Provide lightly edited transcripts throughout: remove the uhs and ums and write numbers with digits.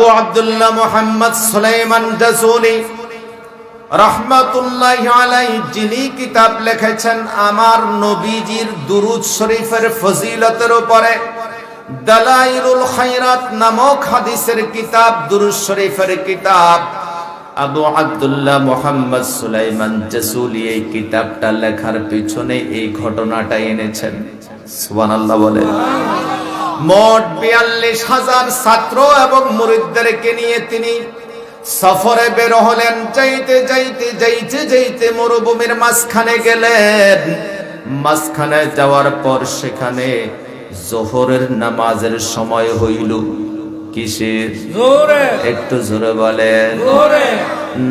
আবু আব্দুল্লাহ মুহাম্মদ সুলাইমান জাজুলি রাহমাতুল্লাহি আলাইহি, যিনি কিতাব লিখেছেন আমার নবীজির দুরূদ শরীফের ফজিলতের উপরে, দালাইলুল খায়রাত নামক হাদিসের কিতাব, দুরূদ শরীফের কিতাব, আবু আব্দুল্লাহ মুহাম্মদ সুলাইমান জাজুলি এই কিতাবটা লেখার পিছনে এই ঘটনাটা এনেছেন। সুবহানাল্লাহ বলেন। মোট ৪২,০০০ ছাত্র এবং মুরিদদেরকে নিয়ে তিনি সফরে বের হলেন। যাইতে মরুভূমির মাঝখানে গেলেন। মাঝখানে যাওয়ার পর সেখানে যোহরের নামাজের সময় হইল। কিসের? একটু জোরে বলেন।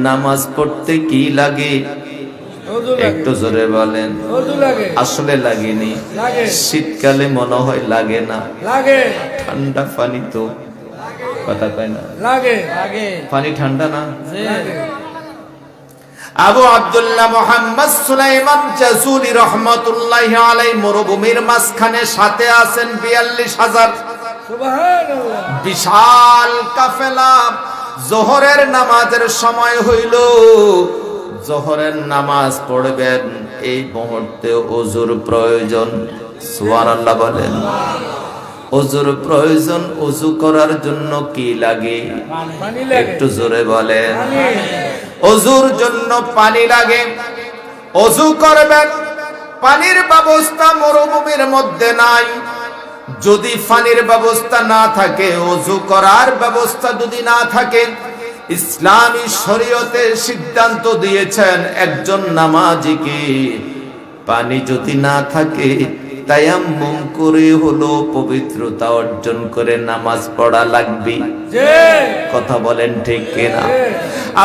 নামাজ পড়তে কি লাগে? একটু জোরে বলেন। আসলে লাগেনি, শীতকালে মনে হয় লাগে না, ঠান্ডা পানি তো কথা কয় না, পানি ঠান্ডা না। আবু আব্দুল্লাহ মুহাম্মদ সুলাইমান জাজুলি রাহমাতুল্লাহি আলাইহি মরুভূমির মাঝখানে সাথে আছেন ৪২,০০০। সুবহানাল্লাহ। বিশাল কাফেলা। যোহরের নামাজের সময় হইল। যোহরের নামাজ পড়বেন, এই মুহূর্তে ওযুর প্রয়োজন। সুবহানাল্লাহ বলেন। ওযুর প্রয়োজন। ওযু করার জন্য কি লাগে? একটু জোরে বলেন। ওযুর জন্য পানি লাগে। ওযু করবেন, পানির ব্যবস্থা মরুভূমির মধ্যে নাই। যদি পানির ব্যবস্থা না থাকে, ওযু করার ব্যবস্থা যদি না থাকে, ইসলামী শরীয়তে সিদ্ধান্ত দিয়েছেন একজন নামাজীকে পানি যদি না থাকে তায়াম্মুম করে হলো পবিত্রতা অর্জন করে নামাজ পড়া লাগবে। কথা বলেন ঠিক কিনা?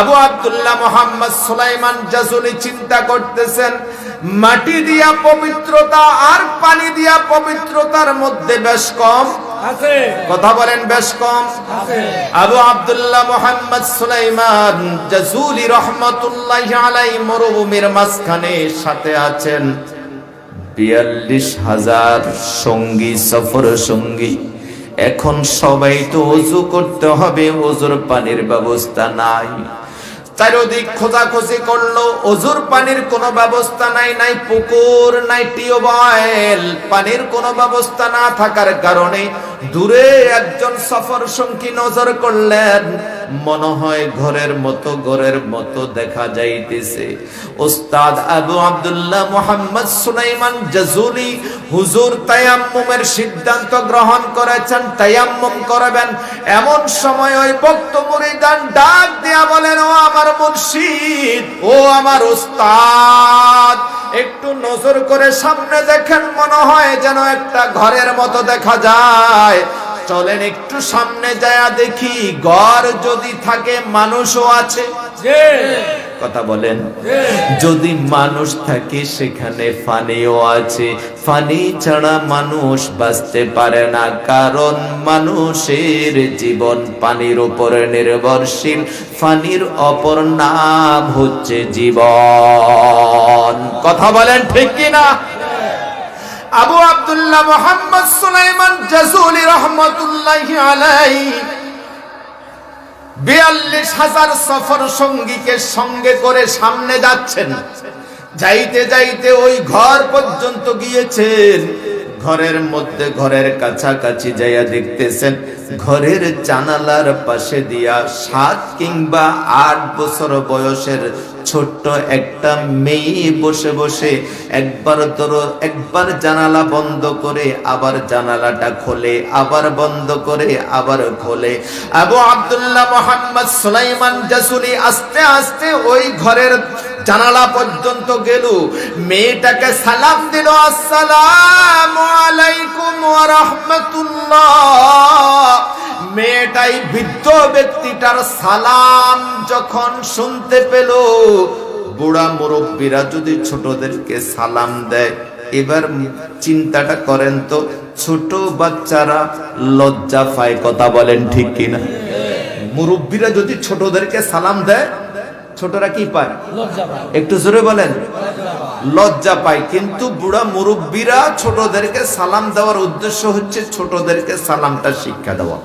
আবু আব্দুল্লাহ মুহাম্মদ সুলাইমান জাজুলি চিন্তা করতেছেন, মাটি দিয়া পবিত্রতা আর পানি দিয়া পবিত্রতার মধ্যে বেশ কম আছে। কথা বলেন, বেশ কম আছে। আবু আব্দুল্লাহ মুহাম্মদ সুলাইমান জাজুলি রাহমাতুল্লাহি আলাইহি মরুভূমির মাঝখানে সাথে আছেন ৪২,০০০ সঙ্গী, সফর সঙ্গী। এখন সবাই তো ওযু করতে হবে, ওযুর পানির ব্যবস্থা নাই। চারিদিক খোঁজাখুঁজি করলো, ওযুর পানির কোনো ব্যবস্থা নাই। নাই পুকুর, নাই টিউবওয়েল। পানির কোনো ব্যবস্থা না থাকার কারণে দূরে একজন সফর সঙ্গী নজর করলেন। মনে হয় ঘরের মতো দেখা যাইতেছে। ওস্তাদ আবু আব্দুল্লাহ মুহাম্মদ সুলাইমান জাজুলি হুজুর তায়াম্মুমের সিদ্ধান্ত গ্রহণ করেছেন, তায়াম্মুম করবেন। এমন সময় ওই ভক্ত মুরিদান ডাক দিয়া বলেন, ও আমার মুর্শিদ, ও আমার ওস্তাদ, একটু নজর করে সামনে দেখেন, মনে হয় যেন একটা ঘরের মতো দেখা যায়। চলেন একটু সামনে যায়া দেখি, ঘর যদি থাকে মানুষও আছে। কথা বলেন। যদি মানুষ থাকে সেখানে পানিও আছে। পানি ছাড়া মানুষ বাঁচতে পারে না, কারণ মানুষের জীবন পানির উপরে নির্ভরশীল। পানির অপর নাম হচ্ছে জীবন। কথা বলেন ঠিক কিনা? আবু আব্দুল্লাহ মুহাম্মদ সুলাইমান জাজুলি রাহমাতুল্লাহি আলাইহি ৪২,০০০ সফর সঙ্গীকে সঙ্গে করে সামনে যাচ্ছেন। যাইতে ওই ঘর পর্যন্ত গিয়েছেন। ঘরের মধ্যে, ঘরের কাছাকাছি যাইয়া দেখতেছেন ঘরের জানালার পাশে দিয়া ৭ কিংবা ৮ বছর বয়সের ছোট্ট একটা মেয়ে বসে বসে একবার জানালা বন্ধ করে আবার জানালাটা খোলে, আবার বন্ধ করে আবার খোলে। আবু আব্দুল্লাহ মুহাম্মদ সুলাইমান জাজুলি আস্তে আস্তে ওই ঘরের জানালা পর্যন্ত গেল। মেয়েটাকে সালাম দিল, আসসালামু আলাইকুম ওয়া রাহমাতুল্লাহ। মেয়েটাই বৃদ্ধ ব্যক্তিটার সালাম যখন শুনতে পেল, বুড়া মুরব্বীরা যদি ছোটদেরকে সালাম দেয়, এবার চিন্তাটা করেন তো, ছোট বাচ্চারা লজ্জা পায়। কথা বলেন ঠিক কিনা? মুরব্বীরা যদি ছোটদেরকে সালাম দেয়, ছোটরা কি পায়? লজ্জা পায়। একটু জোরে বলেন। লজ্জা পায়। কিন্তু বুড়া মুরব্বীরা ছোটদেরকে সালাম দেওয়ার উদ্দেশ্য হচ্ছে ছোটদেরকে সালামটা শিক্ষা দেওয়া।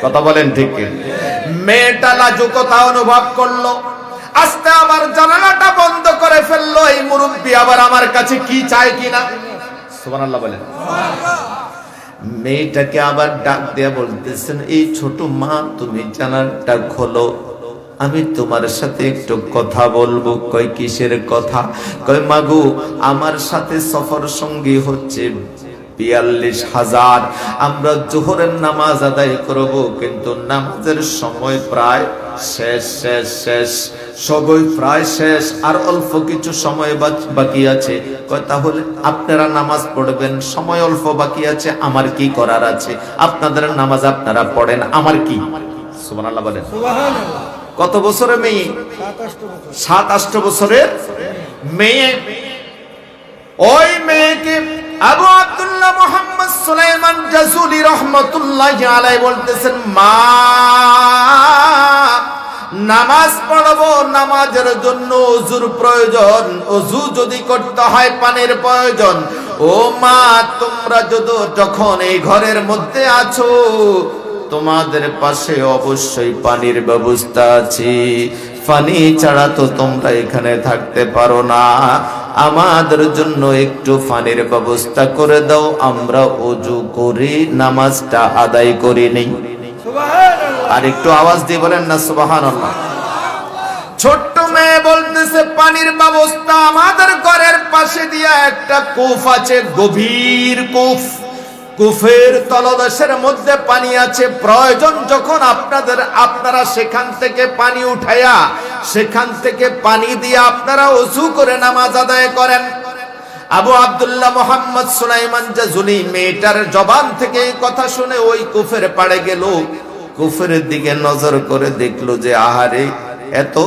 কথা বলেন ঠিক কি? মেয়েটা লাজুকতা অনুভব করলো, আস্তে আবার জানালাটা বন্ধ করে ফেললো। এই মুরব্বী আবার আমার কাছে কি চায় কিনা। সুবহানাল্লাহ বলেন। মেয়েটাকে আবার ডাক দেয়া বলতেছেন, এই ছোট মা তুমি জানালাটা খোলো, আমি তোমার সাথে একটু কথা বলবো। কয় কিসের কথা? কয় মাগো আমার সাথে সফর সঙ্গী হচ্ছে 42,000। আমরা জোহরের নামাজ আদায় করব, কিন্তু নামাজের সময় প্রায় শেষ, সবই প্রায় শেষ, আর অল্প কিছু সময় বাকি আছে। কয় তাহলে আপনারা নামাজ পড়বেন, সময় অল্প বাকি আছে, আমার কি করার আছে? আপনাদের নামাজ আপনারা পড়েন, আমার কি? সুবহানাল্লাহ বলেন। কত বছরের মেয়ে? 7-8 বছরের মেয়ে। ওই মেয়েকে আবু আব্দুল্লাহ মুহাম্মদ সুলাইমান জাযুলি রাহমাতুল্লাহি আলাইহি বলতেছেন, মা নামাজ পড়বো, নামাজের জন্য ওযুর প্রয়োজন, ওযু যদি করতে হয় পানির প্রয়োজন। ও মা তোমরা যখন এই ঘরের মধ্যে আছো, তোমাদের পাশে অবশ্যই পানির ব্যবস্থা আছে, পানি ছাড়া তো তোমরা এখানে থাকতে পারো না, আমাদের জন্য একটু পানির ব্যবস্থা করে দাও, আমরা ওযু করে নামাজটা আদায় করে নেই। আর একটু আওয়াজ দিয়ে বলেন না সুবহানাল্লাহ। ছোট্ট মেয়ে বলতেছে, পানির ব্যবস্থা আমাদের ঘরের পাশে দিয়া একটা কূপ আছে, গভীর কূপ, কূপের তলদেশের মধ্যে পানি আছে। প্রয়োজন যখন আপনারা সেখান থেকে পানি উঠাইয়া সেখান থেকে পানি দিয়ে আপনারা ওযু করে নামাজ আদায় করেন। আবু আব্দুল্লাহ মুহাম্মদ সুলাইমান জাযুলি মেয়েটার জবান থেকে এই কথা শুনে ওই কূপের পাড়ে গেল। কূপের দিকে নজর করে দেখলো যে আহারে, এত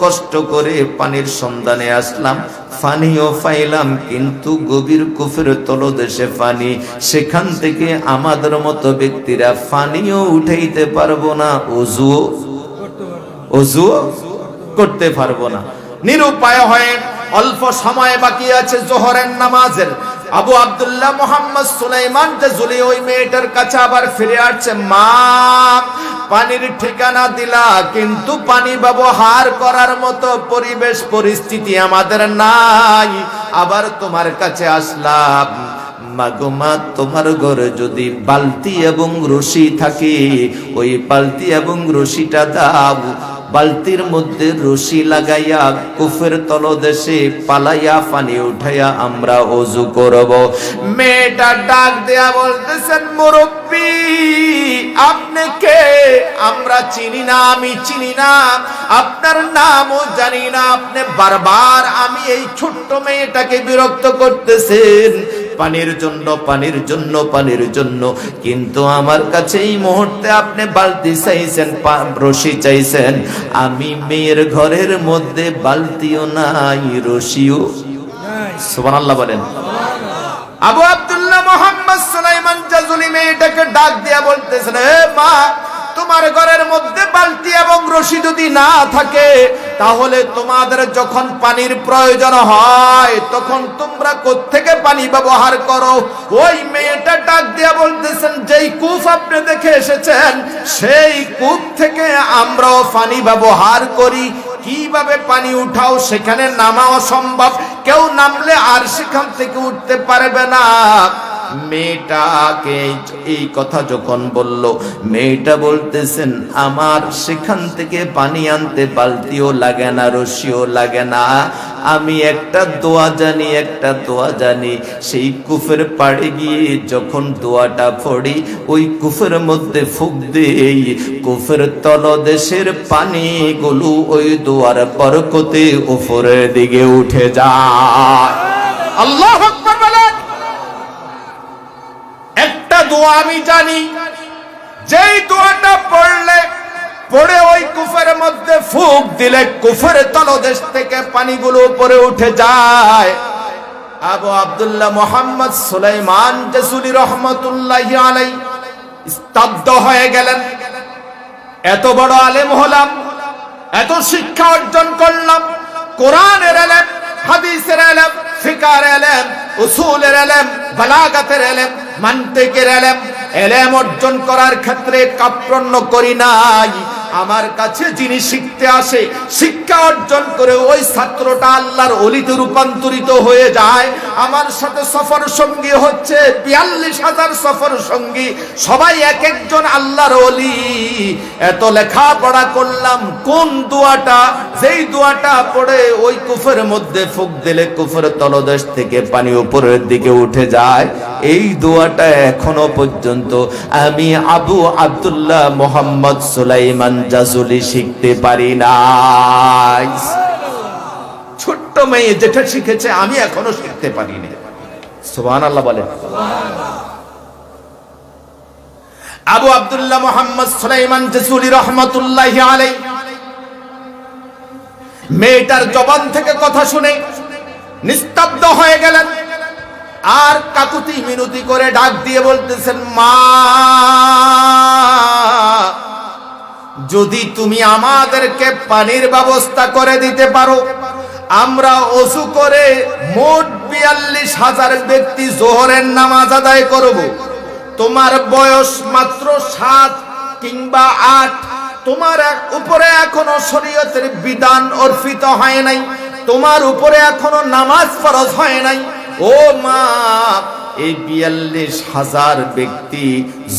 কষ্ট করে পানির সন্ধানে আসলাম, পানিও পাইলাম, কিন্তু গভীর কূপের তলদেশে পানি, সেখান থেকে আমাদের মতো ব্যক্তিরা পানিও উঠাইতে পারবো না, ওযু করতে পারবো না। নিরুপায় হয়ে অল্প সময় বাকি আছে জোহরের নামাজের। আবু আব্দুল্লাহ মুহাম্মদ সুলাইমান জাযুলি ওই মেয়েটার কাছে আবার ফিরে আসছে, মা পানির ঠিকানা দিলা, কিন্তু পানি ব্যবহার করার মতো পরিবেশ পরিস্থিতি আমাদের নাই, আবার তোমার কাছে আসলাম। মাগো মা, তোমার ঘরে যদি বালতি এবং রশি থাকে, ওই বালতি এবং রশিটা দাও, বালতির মধ্যে রশি লাগাইয়া কূপের তলদেশে পালাইয়া পানি উঠাইয়া আমরা ওযু করব। মেয়েটা ডাক দেয়া বলতেছেন, মুরব্বি আপনি কে? আমরা চিনি না, আমি চিনি না, আপনার নামও জানি না, আপনি বারবার আমি এই ছোট্ট মেয়েটাকে বিরক্ত করতেছেন পানির জন্য, পানির জন্য, পানির জন্য, কিন্তু আমার কাছে এই মুহূর্তে আপনি বালতি চাইছেন, রশি চাইছেন। আমি মেয়ের ঘরের মধ্যে বালতিও নাই, রশিও নাই। সুবহানাল্লাহ বলেন। আবু আব্দুল্লাহ মুহাম্মদ সুলাইমান জাযুলি মেয়েটাকে ডাক দিয়া বলতেছেন, হে মা, তোমার ঘরের মধ্যে বালতি এবং রশি যদি না থাকে, তাহলে তোমাদের যখন পানির প্রয়োজন হয় তখন তোমরা কোত্থেকে পানি ব্যবহার করো? ওই মেয়েটা ডাক দিয়া বলতেছেন, যেই কূপ আপনি দেখে এসেছেন সেই কূপ থেকে আমরাও পানি ব্যবহার করি। কিভাবে পানি উঠাও? সেখানে নামা অসম্ভব, কেউ নামলে আর সেখান থেকে উঠতে পারবে না। মেয়েটাকে এই কথা যখন বলল, মেয়েটা বলতেছেন, আমার সেখান থেকে পানি আনতে বালতিও লাগে না, রশিও লাগে না, আমি একটা দোয়া জানি, একটা দোয়া জানি। সেই কূপের পাড়ে গিয়ে যখন দোয়াটা পড়ি, ওই কূপের মধ্যে ফুঁক দেই, কূপের তলদেশের পানিগুলো ওই দোয়ার বরকতে উপরের দিকে উঠে যায়। আল্লাহু আকবার বলেন। একটা দোয়া আমি জানি, যেই দোয়াটা পড়ে ওই কূপের মধ্যে ফুঁক দিলে কূপের তলদেশ থেকে পানিগুলো উপরে উঠে যায়। আবু আব্দুল্লাহ মুহাম্মদ সুলাইমান জাযুলি রাহমাতুল্লাহি আলাইহি স্তব্ধ হয়ে গেলেন। এত বড় আলেম হলাম, এত শিক্ষা অর্জন করলাম, কোরআনের আলেম, হাদিসের ইলম, ফিকহের ইলম, উসুলের ইলম, বালাগাতের ইলম, মানতিকের ইলম, ইলম অর্জন করার ক্ষেত্রে কাপ্রণ্য করি নাই। আমার কাছে যিনি শিখতে আসে, শিক্ষা অর্জন করে ওই ছাত্রটা আল্লাহর ওলিতে রূপান্তরিত হয়ে যায়। আমার সাথে সফর সঙ্গী হচ্ছে ৪২,০০০ সফর সঙ্গী, সবাই এক একজন আল্লাহর ওলি। এত লেখাপড়া করলাম, কোন দোয়াটা, যেই দোয়াটা পড়ে ওই কুফরের মধ্যে ফুঁক দিলে কুফরের তলদেশ থেকে পানি উপরের দিকে উঠে যায়, এই দোয়াটা এখনো পর্যন্ত আমি আবু আব্দুল্লাহ মোহাম্মদ সুলাইমান জাজুলি শিখতে পারি নাই। ছোট্ট মেয়ে যেটা শিখেছে আমি এখনো শিখতে পারিনি। সুবহানাল্লাহ বলে। আবু আব্দুল্লাহ মোহাম্মদ সুলাইমান জাজুলি রহমাতুল্লাহি আলাইহি মেয়েটার জবান থেকে কথা শুনে নিস্তব্ধ হয়ে গেলেন, আর কাকুতি মিনতি করে ডাক দিয়ে বলতেছেন, মা, যদি তুমি আমাদেরকে পানির ব্যবস্থা করে দিতে পারো, আমরা ওযু করে মোট ৪২,০০০ ব্যক্তি যোহরের নামাজ আদায় করব। তোমার বয়স মাত্র ৭ কিংবা ৮, তোমার উপরে এখনো শরীয়তের বিধান অর্পিত হয় নাই, তোমার উপরে এখনো নামাজ ফরজ হয় নাই। ও মা, এই ৪২,০০০ ব্যক্তি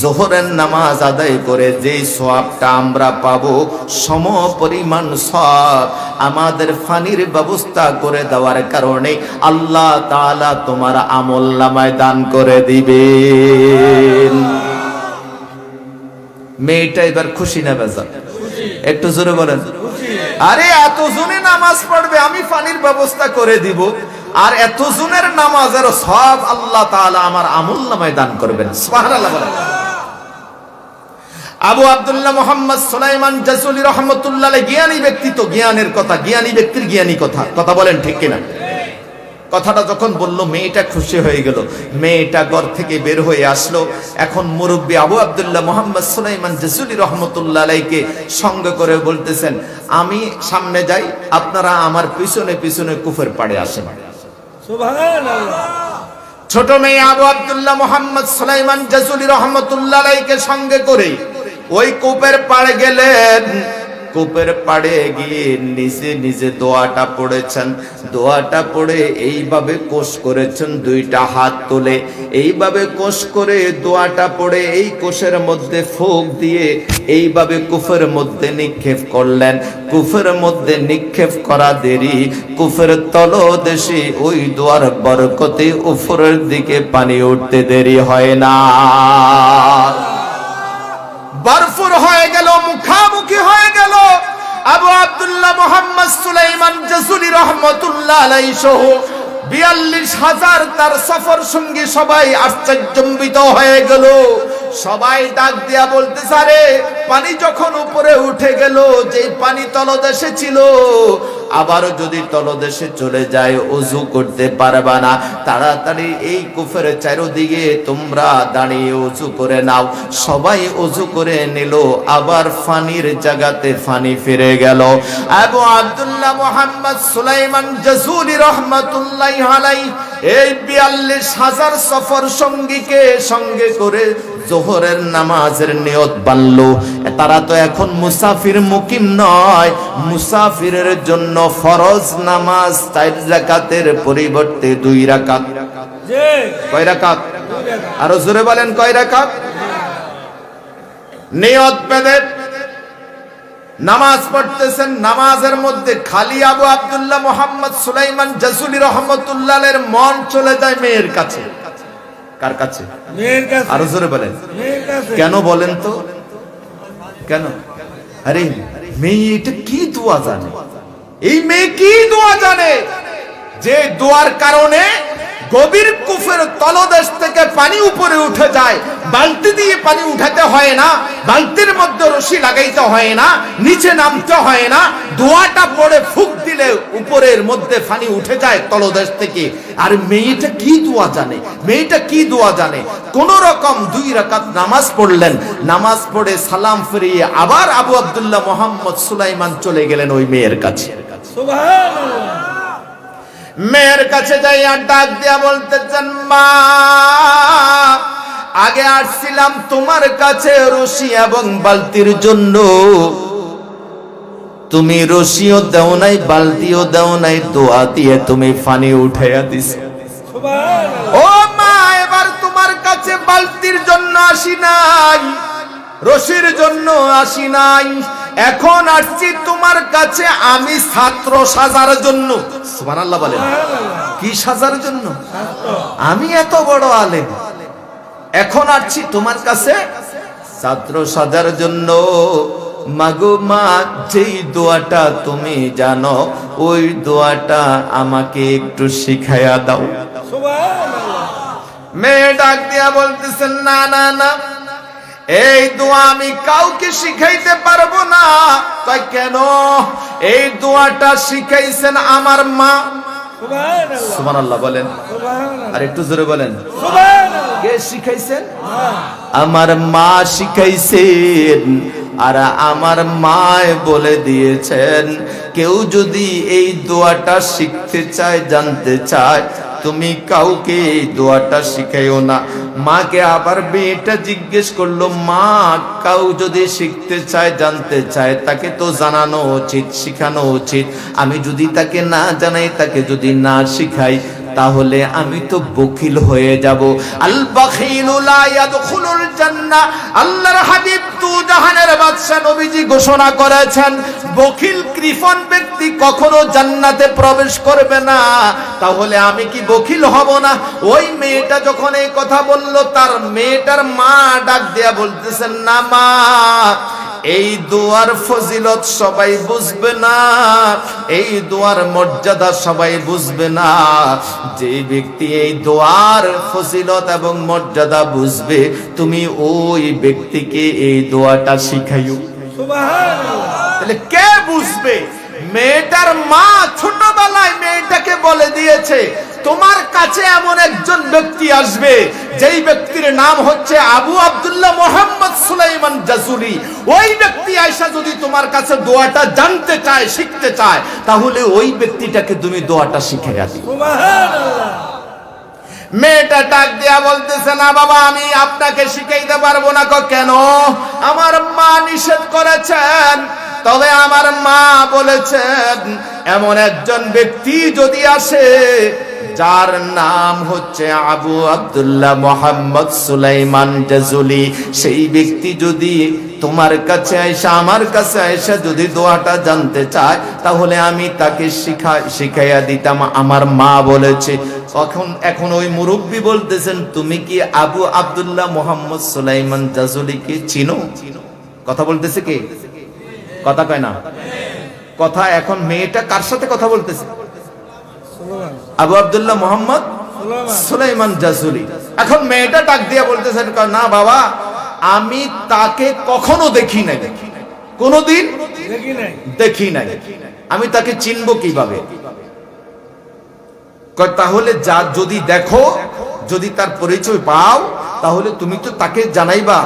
যোহরের নামাজ আদায় করে যে সওয়াবটা আমরা পাবো, সম পরিমাণ সওয়াব আমাদের পানির ব্যবস্থা করে দেওয়ার কারণে আল্লাহ তাআলা তোমার আমলনামায় দান করে দিবেন। মেয়েটা এবার খুশি না বেজার? একটু জোরে বলেন। আরে এত জনে নামাজ পড়বে, আমি পানির ব্যবস্থা করে দিব, আর এত জনের নামাজের সওয়াব আল্লাহ তাআলা আমার আমলনামায় দান করবেন। সুবহানাল্লাহ বলেন। আবু আব্দুল্লাহ মোহাম্মদ সুলাইমান জাজুলি রহমাতুল্লাহ আলাইহি জ্ঞানী ব্যক্তি, তো জ্ঞানের কথা, জ্ঞানী ব্যক্তির জ্ঞানী কথা বলেন, ঠিক কিনা? কথাটা যখন বলল, মেয়েটা খুশি হয়ে গেল। মেয়েটা ঘর থেকে বের হয়ে আসলো। এখন মুরব্বী আবু আব্দুল্লাহ মোহাম্মদ সুলাইমান জাজুলি রহমাতুল্লাহ আলাইহিকে সঙ্গে করে বলতেছেন, আমি সামনে যাই, আপনারা আমার পিছনে পিছনে কুফের পাড়ে আসেন। সুবহানাল্লাহ। ছোট মেয়ে আবু আব্দুল্লাহ মোহাম্মদ সুলাইমান জাজুলি রহমাতুল্লাহ আলাইহিকে সঙ্গে করে ওই কূপের পাড়ে গেলেন। কূপের পাড়ে গিয়ে নিজে নিজে দোয়াটা পড়েছেন। দোয়াটা পড়ে এইভাবে কোষ করেছেন, দুইটা হাত তুলে এইভাবে কোষ করে দোয়াটা পড়ে এই কোষের মধ্যে ফুঁক দিয়ে এইভাবে কুফের মধ্যে নিক্ষেপ করলেন। কুফের মধ্যে নিক্ষেপ করা দেরি, কুফের তলদেশে ওই দোয়ার বরকতে উপরের দিকে পানি উঠতে দেরি হয় না। বরফুর হয়ে গেল, মুখামুখি হয়ে গেল। আবু আব্দুল্লাহ মোহাম্মদ সুলাইমান জাজুলি রহমাতুল্লাহ আলাইহি সহ ৪২,০০০ তার সফর সঙ্গী সবাই আশ্চর্যান্বিত হয়ে গেল। সবাই ডাক দিয়া বলতেছে, আরে পানি যখন উপরে উঠে গেল, যে পানি তলদেশে ছিল আবারও যদি তলদেশে চলে যায় ওযু করতে পারবা না, তাড়াতাড়ি এই কুফের চারিদিকে তোমরা দাঁড়িয়ে ওযু করে নাও। সবাই ওযু করে নিল, আবার পানির জায়গাতে পানি ফিরে গেল। আবু আব্দুল্লাহ মোহাম্মদ সুলাইমান জাজুলি রহমাতুল্লাহি আলাইহি এই ৪২,০০০ সফর সঙ্গীকে সঙ্গে করে যোহরের নামাজের নিয়ত বানলো। তারা তো এখন মুসাফির মুকিম নয়, মুসাফিরের জন্য ফরজ নামাজ ৪ রাকাতের পরিবর্তে ২ রাকাত। কয় রাকাত? আরো জোরে বলেন, কয় রাকাত? নিয়ত বেঁধে নামাজ পড়তেছেন। নামাজের মধ্যে খালি আবু আব্দুল্লাহ মোহাম্মদ সুলাইমান জাজুলি রহমাতুল্লাহ আলাইহির মন চলে যায় মেয়ের কাছে। কার কাছে? মেয়ের কাছে। আরো জোরে বলেন। মেয়ের কাছে। কেন বলেন তো, কেন? আরে মেয়ে এটা কি দোয়া জানে? এই মেয়ে কি দোয়া জানে যে দোয়ার কারণে গভীর কুফের তলদেশ থেকে পানি উপরে উঠে যায়? বালতি দিয়ে পানি উঠাতে হয় না, বালতির মধ্যে রশি লাগাইতে হয় না, নিচে নামতে হয় না, দোয়াটা পড়ে ফুঁক দিলে উপরের মধ্যে পানি উঠে যায় তলদেশ থেকে। আর মেয়েটা কি দোয়া জানে? মেয়েটা কি দোয়া জানে? কোন রকম ২ রাকাত নামাজ পড়লেন। নামাজ পড়ে সালাম ফিরিয়ে আবার আবু আব্দুল্লাহ মোহাম্মদ সুলাইমান চলে গেলেন ওই মেয়ের কাছে। সুবহানাল্লাহ। মেয়ের কাছে যাইয়া ডাক দিয়া বলতেছেন, মা আগে আসছিলাম তোমার কাছে রশি এবং বালতির জন্য, তুমি রশিও দাও নাই, বালতিও দাও নাই, দোয়া দিয়ে তুমি পানি উঠাইয়া দিছো। ও মা, এবার তোমার কাছে বালতির জন্য আসি নাই, রশির জন্য আসি নাই, এখন আসছি তোমার কাছে আমি ছাত্র সাজার জন্য। সুবহানাল্লাহ বলেন। কি সাজার জন্য? আমি এত বড় আলেম, এখন আসছি তোমার কাছে ছাত্র সাজার জন্য। মাগো মা, যেই দোয়াটা তুমি জানো ওই দোয়াটা আমাকে একটু শিখাইয়া দাও। মেয়ে ডাক দিয়া বলতেছেন, না না না, এই দোয়া আমি কাউকে শিখাইতে পারবো না। তাই কেন? এই দোয়াটা শিখাইছেন আমার মা। সুবহানাল্লাহ বলেন, আর একটু জোরে বলেন। কে শিখাইছেন? আমার মা শিখাইছেন। আর আমার মা বলে দিয়েছেন, কেউ যদি এই দোয়াটা শিখতে চায়, জানতে চায়, তুমি কাউকে এই দোয়াটা শিখাইও না। মাকে আবার মেয়েটা জিজ্ঞেস করলো, মা কাউ যদি শিখতে চায়, জানতে চায়, তাকে তো জানানো উচিত, শিখানো উচিত। আমি যদি তাকে না জানাই, তাকে যদি না শিখাই, তাহলে আমি তো বখিল হয়ে যাব। আল বাখিলু লা ইয়াদখুলুল জান্নাহ। আল্লাহর হাবিব তু জাহানের বাদশা নবীজি ঘোষণা করেছেন, বখিল কৃপণ ব্যক্তি কখনো জান্নাতে প্রবেশ করবে না। তাহলে আমি কি বখিল হব না? ওই মেয়েটা যখন এই কথা বলল, তার মেয়েটার মা ডাক দেয়া বলতেছেন, না মা, এই দোয়ার ফজিলত সবাই বুঝবে না, এই দোয়ার মর্যাদা সবাই বুঝবে না। যে ব্যক্তি এই দোয়ার ফজিলত এবং মর্যাদা বুঝবে, তুমি ওই ব্যক্তিকে এই দোয়াটা শিখাইও। সুবহানাল্লাহ। তাহলে কে বুঝবে? মেয়েটার মা ছোটবেলায় মেয়েটাকে বলে দিয়েছে, তোমার কাছে এমন একজন ব্যক্তি আসবে, যেই ব্যক্তির নাম হচ্ছে আবু আব্দুল্লাহ মুহাম্মদ সুলাইমান জাজুলি। ওই ব্যক্তি আয়েশা যদি তোমার কাছে দোয়াটা জানতে চায়, শিখতে চায়, তাহলে ওই ব্যক্তিটাকে তুমি দোয়াটা শিখাইয়া দিও। সুবহানাল্লাহ। মেয়েটা ডাক দিয়া বলতেছে, না বাবা, আমি আপনাকে শিখাইতে পারবো না। কেন? আমার মা নিষেধ করেছেন। তবে আমার মা বলেছেন, এমন একজন ব্যক্তি যদি আসে যার নাম হচ্ছে আবু আব্দুল্লাহ মুহাম্মদ সুলাইমান জাজুলি, সেই ব্যক্তি যদি তোমার কাছে আয়েশা, আমার কাছে আয়েশা যদি দোয়াটা জানতে চায়, তাহলে আমি তাকে শিখাইয়া দিতাম। আমার মা বলেছে। এখন ওই মুরব্বী বলতেছেন, তুমি কি আবু আব্দুল্লাহ মুহাম্মদ সুলাইমান জাজুলিকে চিনো? কথা বলতেছে কে? কথা কয় না কথা। এখন মেয়েটা কার সাথে কথা বলতেছে? আবু আব্দুল্লাহ মুহাম্মদ সুলাইমান জাজুলি। এখন মেয়েটা ডাক দিয়া বলতেছেন, না বাবা, আমি তাকে কখনো দেখি নাই, কোনদিন দেখি নাই, আমি তাকে চিনবো কিভাবে? তাহলে যা যদি দেখো, যদি তার পরিচয় পাও, তাহলে তুমি তো তাকে জানাইবা।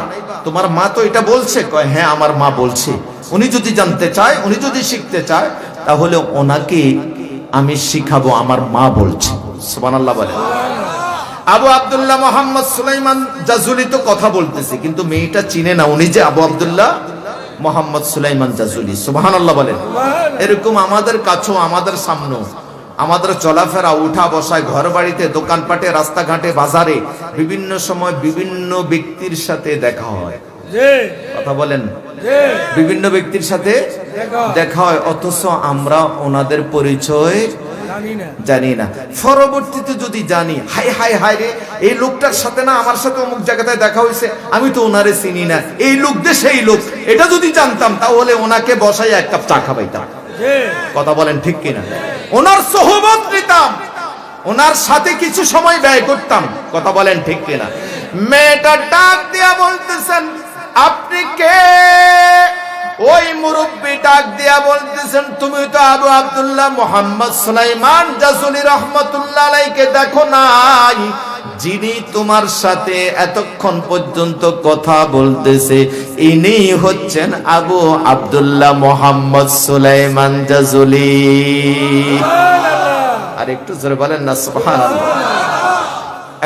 তোমার মা তো এটা বলছে। কয় হ্যাঁ, আমার মা বলছে। উনি যদি জানতে চায়, উনি যদি শিখতে চায়, তাহলে ওনাকে আমি শিখাবো, আমার মা বলছে। সুবহানাল্লাহ বলে। আবু আব্দুল্লাহ মুহাম্মদ সুলাইমান জাজুলি তো কথা বলতেছে, কিন্তু মেয়েটা চিনে না উনি যে আবু আব্দুল্লাহ মুহাম্মদ সুলাইমান জাজুলি। সুবহানাল্লাহ বলেন। এরকম আমাদের কাছেও, আমাদের সামনেও, আমাদের চলাফেরা, উঠা বসায়, ঘর বাড়িতে, দোকানপাটে, রাস্তাঘাটে, বাজারে বিভিন্ন সময় বিভিন্ন ব্যক্তির সাথে দেখা হয়। কথা বলেন। বিভিন্ন ব্যক্তির সাথে দেখা হয়, অথচ আমরা ওনাদের পরিচয় জানি না। পরবর্তীতে যদি জানি, হাই হাই হাই রে, এই লোকটার সাথে না আমার সাথে অমুক জায়গায় দেখা হয়েছে, আমি তো ওনারে চিনি না, এই লোক যে সেই লোক, এটা যদি জানতাম, তাহলে ওনাকে বসাই এক কাপ চা খাওয়াইতাম। কথা বলেন ঠিক কিনা? ওনার সোহবত নিতাম, ওনার সাথে কিছু সময় ব্যয় করতাম। কথা বলেন ঠিক কিনা? মেয়েটা ডাক দিয়া বলতেছেন, আপনি কে? ওই মুরব্বী ডাক দিয়া বলতেছেন, তুমি তো আবু আব্দুল্লাহ মুহাম্মদ সুলাইমান জাজুলি রাহমাতুল্লাহ আলাইহিকে দেখো নাই? যিনি তোমার সাথে এতক্ষণ পর্যন্ত কথা বলতেছে, ইনি হচ্ছেন আবু আব্দুল্লাহ মুহাম্মদ সুলাইমান জাজুলি। আর একটু জোরে বলেন না সুবহানাল্লাহ।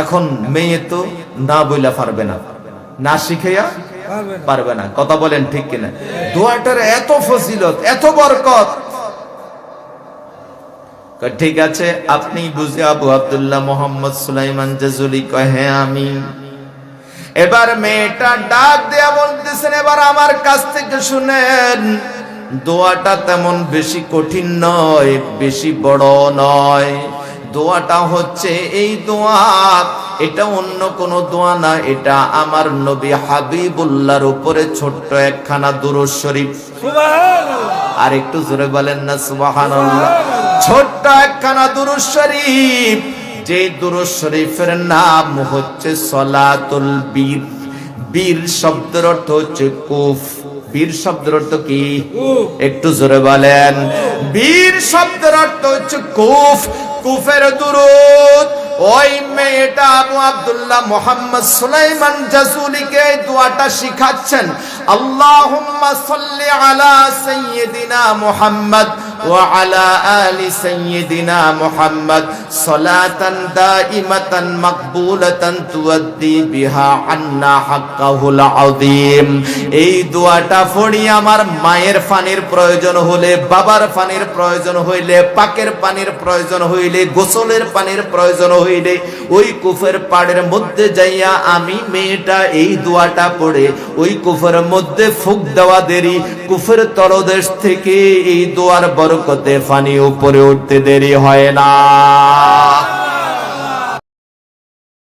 এখন মেয়ে তো না বইলা পারবে না, না শিখাইয়া পারবে না, কথা বলেন ঠিক কিনা? দোয়াটার এত ফজিলত, এত বরকত। ঠিক আছে, আপনি বুঝে আবু আব্দুল্লাহ মোহাম্মদ সুলাইমান জাজুলি কয় হ্যাঁ আমি। এবার মেয়েটা ডাক দেয়া বলতেছেন, এবার আমার কাছ থেকে শুনেন, দোয়াটা তেমন বেশি কঠিন নয়, বেশি বড় নয়। দোয়াটা হচ্ছে এই দোয়া, এটা অন্য কোন দোয়া না, এটা আমার নবী হাবিবুল্লাহর উপরে ছোট্ট একখানা দুরূদ শরীফ। সুবহানাল্লাহ। আর একটু জোরে বলেন না সুবহানাল্লাহ। ছোট্ট একখানা দুরূদ শরীফ, যে দুরূদ শরীফের নাম হচ্ছে সলাতুল বীর। বীর শব্দের অর্থ হচ্ছে কুফ। বীর শব্দের অর্থ কি? একটু জোরে বলেন। বীর শব্দের অর্থ হচ্ছে কুফ। কুফের দুরূদ ওই মেয়েটা আবু আব্দুল্লাহ মুহাম্মদ সুলাইমান জাজুলিকে দোয়াটা শিখাচ্ছেন। আল্লাহুম্মা সাল্লি আলা সাইয়্যিদিনা মুহাম্মদ ওয়া আলা আলি সাইয়্যিদিনা মুহাম্মদ সালাতান দাইমাতান মাকবুলাতান তুআদ্দি বিহা আন্না হাক্কাহুল আযীম। এই দোয়াটা পড়ি আমার মায়ের পানির প্রয়োজন হলে, বাবার পানির প্রয়োজন হইলে, পাকের পানির প্রয়োজন হইলে, গোসলের পানির প্রয়োজন হইলে, ওই কুফের পাড়ের মধ্যে যাইয়া আমি মেয়েটা এই দোয়াটা পড়ে ওই কুফের মধ্যে ফুক দেওয়া দেরি, কুফের তলদেশ থেকে এই দোয়ার বরকতে পানি উপরে উঠতে দেরি হয় না।